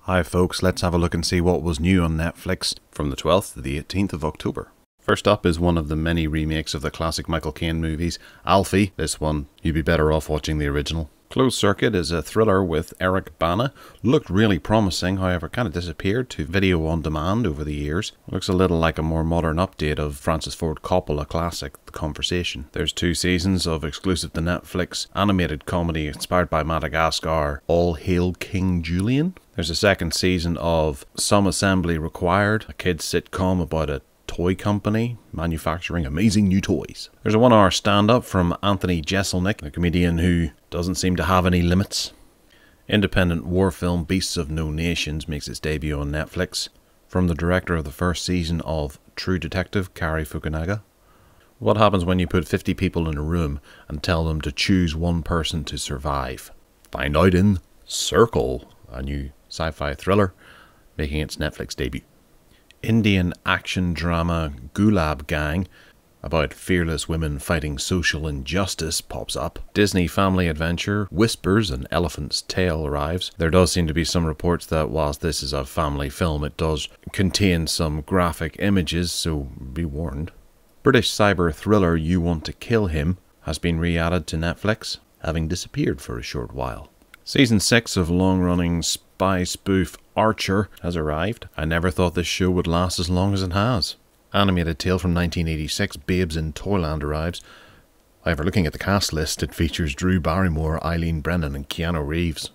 Hi folks, let's have a look and see what was new on Netflix from the 12th to the 18th of October. First up is one of the many remakes of the classic Michael Caine movies, Alfie. This one, you'd be better off watching the original. Closed Circuit is a thriller with Eric Bana. Looked really promising, however kind of disappeared to video on demand over the years. Looks a little like a more modern update of Francis Ford Coppola classic, The Conversation. There's 2 seasons of exclusive to Netflix animated comedy inspired by Madagascar, All Hail King Julian. There's a 2nd season of Some Assembly Required, a kids sitcom about a toy company manufacturing amazing new toys. There's a 1-hour stand-up from Anthony Jeselnik, a comedian who doesn't seem to have any limits. Independent war film Beasts of No Nations makes its debut on Netflix, from the director of the 1st season of True Detective, Kari Fukunaga. What happens when you put 50 people in a room and tell them to choose one person to survive? Find out in Circle, a new sci-fi thriller making its Netflix debut. Indian action drama Gulab Gang, about fearless women fighting social injustice, pops up. Disney family adventure Whispers, an Elephant's Tale arrives. There does seem to be some reports that whilst this is a family film, it does contain some graphic images, so be warned. British cyber thriller You Want to Kill Him has been re-added to Netflix, having disappeared for a short while. Season 6 of long-running spy spoof Archer has arrived. I never thought this show would last as long as it has. Animated tale from 1986, Babes in Toyland arrives. However, looking at the cast list, it features Drew Barrymore, Eileen Brennan and Keanu Reeves.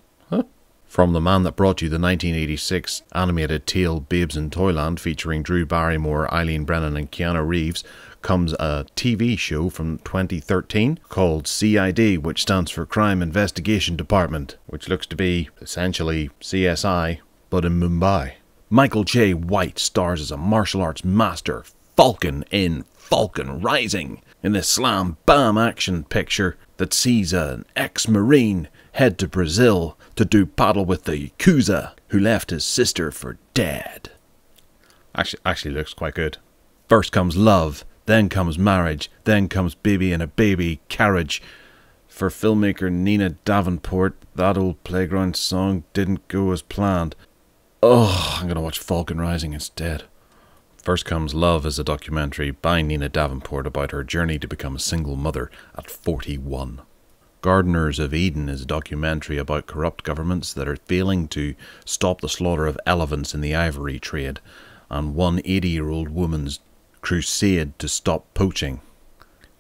From the man that brought you the 1986 animated tale Babes in Toyland featuring Drew Barrymore, Eileen Brennan and Keanu Reeves comes a TV show from 2013 called CID, which stands for Crime Investigation Department, which looks to be essentially CSI, but in Mumbai. Michael J. White stars as a martial arts master, Falcon, in Falcon Rising, in this slam-bam action picture that sees an ex-Marine head to Brazil to do battle with the Yakuza, who left his sister for dead. Actually looks quite good. First comes love, then comes marriage, then comes baby in a baby carriage. For filmmaker Nina Davenport, that old playground song didn't go as planned. Oh, I'm gonna watch Falcon Rising instead. First Comes Love is a documentary by Nina Davenport about her journey to become a single mother at 41. Gardeners of Eden is a documentary about corrupt governments that are failing to stop the slaughter of elephants in the ivory trade, and one 80-year-old woman's crusade to stop poaching.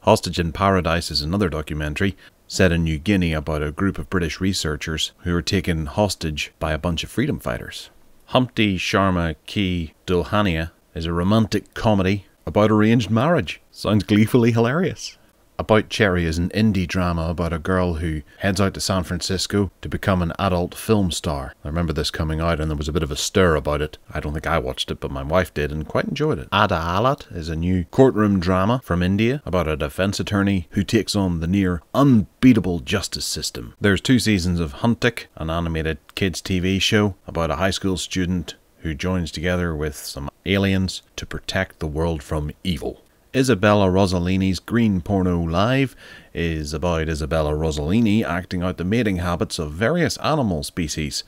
Hostage in Paradise is another documentary set in New Guinea about a group of British researchers who are taken hostage by a bunch of freedom fighters. Humpty Sharma Ki Dulhania is a romantic comedy about arranged marriage. Sounds gleefully hilarious. About Cherry is an indie drama about a girl who heads out to San Francisco to become an adult film star. I remember this coming out and there was a bit of a stir about it. I don't think I watched it, but my wife did and quite enjoyed it. ADAALAT is a new courtroom drama from India about a defense attorney who takes on the near unbeatable justice system. There's 2 seasons of Huntic, an animated kids TV show about a high school student who joins together with some aliens to protect the world from evil. Isabella Rossellini's Green Porno Live is about Isabella Rossellini acting out the mating habits of various animal species.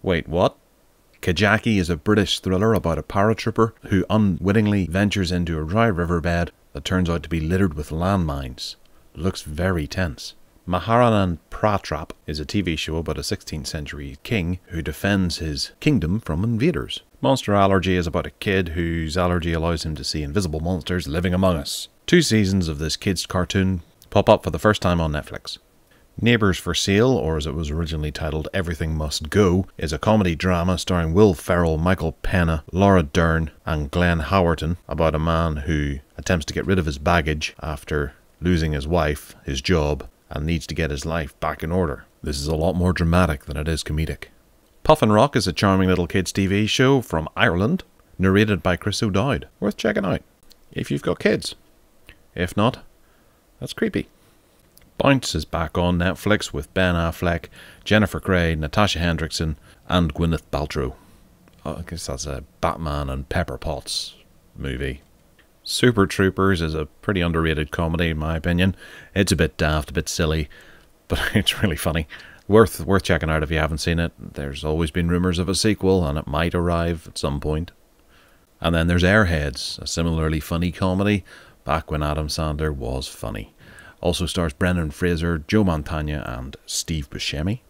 Wait, what? Kajaki is a British thriller about a paratrooper who unwittingly ventures into a dry riverbed that turns out to be littered with landmines. Looks very tense. Maharanan Pratrap is a TV show about a 16th century king who defends his kingdom from invaders. Monster Allergy is about a kid whose allergy allows him to see invisible monsters living among us. 2 seasons of this kids' cartoon pop up for the first time on Netflix. Neighbours for Sale, or as it was originally titled Everything Must Go, is a comedy drama starring Will Ferrell, Michael Pena, Laura Dern and Glenn Howerton about a man who attempts to get rid of his baggage after losing his wife, his job, and needs to get his life back in order. This is a lot more dramatic than it is comedic. Puffin Rock is a charming little kids TV show from Ireland, narrated by Chris O'Dowd. Worth checking out, if you've got kids. If not, that's creepy. Bounce is back on Netflix with Ben Affleck, Jennifer Grey, Natasha Hendrickson, and Gwyneth Paltrow. I guess that's a Batman and Pepper Potts movie. Super Troopers is a pretty underrated comedy in my opinion. It's a bit daft, a bit silly, but it's really funny. Worth checking out if you haven't seen it. There's always been rumours of a sequel, and it might arrive at some point. And then there's Airheads, a similarly funny comedy, back when Adam Sandler was funny. Also stars Brendan Fraser, Joe Mantegna, and Steve Buscemi.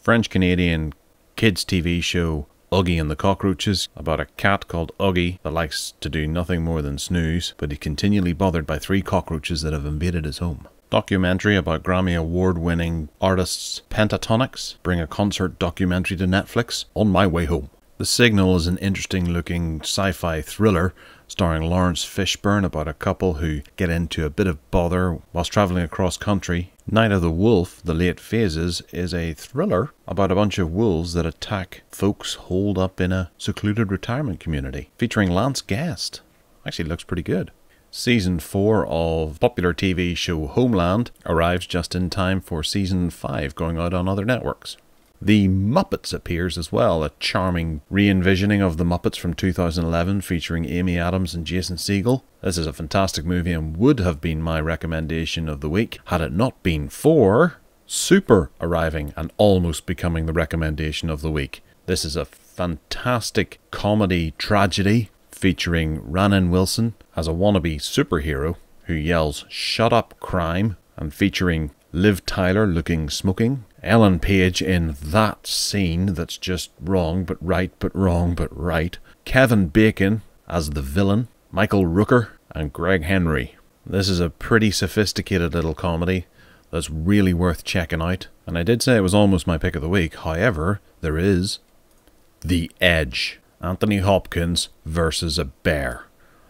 French-Canadian kids TV show Uggy and the Cockroaches, about a cat called Uggy that likes to do nothing more than snooze, but is continually bothered by 3 cockroaches that have invaded his home. Documentary about Grammy Award-winning artists Pentatonix bring a concert documentary to Netflix, On My Way Home. The Signal is an interesting-looking sci-fi thriller starring Lawrence Fishburne about a couple who get into a bit of bother whilst travelling across country. Night of the Wolf, The Late Phases, is a thriller about a bunch of wolves that attack folks holed up in a secluded retirement community, featuring Lance Guest. Actually looks pretty good. Season 4 of popular TV show Homeland arrives just in time for Season 5 going out on other networks. The Muppets appears as well, a charming re-envisioning of the Muppets from 2011 featuring Amy Adams and Jason Segel. This is a fantastic movie and would have been my recommendation of the week had it not been for Super arriving and almost becoming the recommendation of the week. This is a fantastic comedy tragedy featuring Rannen Wilson as a wannabe superhero who yells "Shut up, crime," and featuring Liv Tyler looking smoking, Ellen Page in that scene that's just wrong but right but wrong but right, Kevin Bacon as the villain, Michael Rooker, and Greg Henry. This is a pretty sophisticated little comedy that's really worth checking out, and I did say it was almost my pick of the week. However, there is The Edge, Anthony Hopkins versus a bear.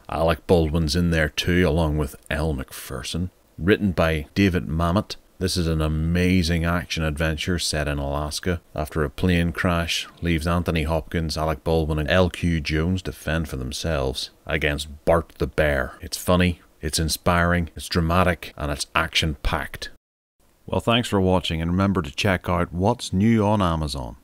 Alec Baldwin's in there too, along with Elle Macpherson. Written by David Mamet. This is an amazing action-adventure set in Alaska after a plane crash leaves Anthony Hopkins, Alec Baldwin and L.Q. Jones to fend for themselves against Bart the Bear. It's funny, it's inspiring, it's dramatic, and it's action-packed. Well, thanks for watching, and remember to check out what's new on Amazon.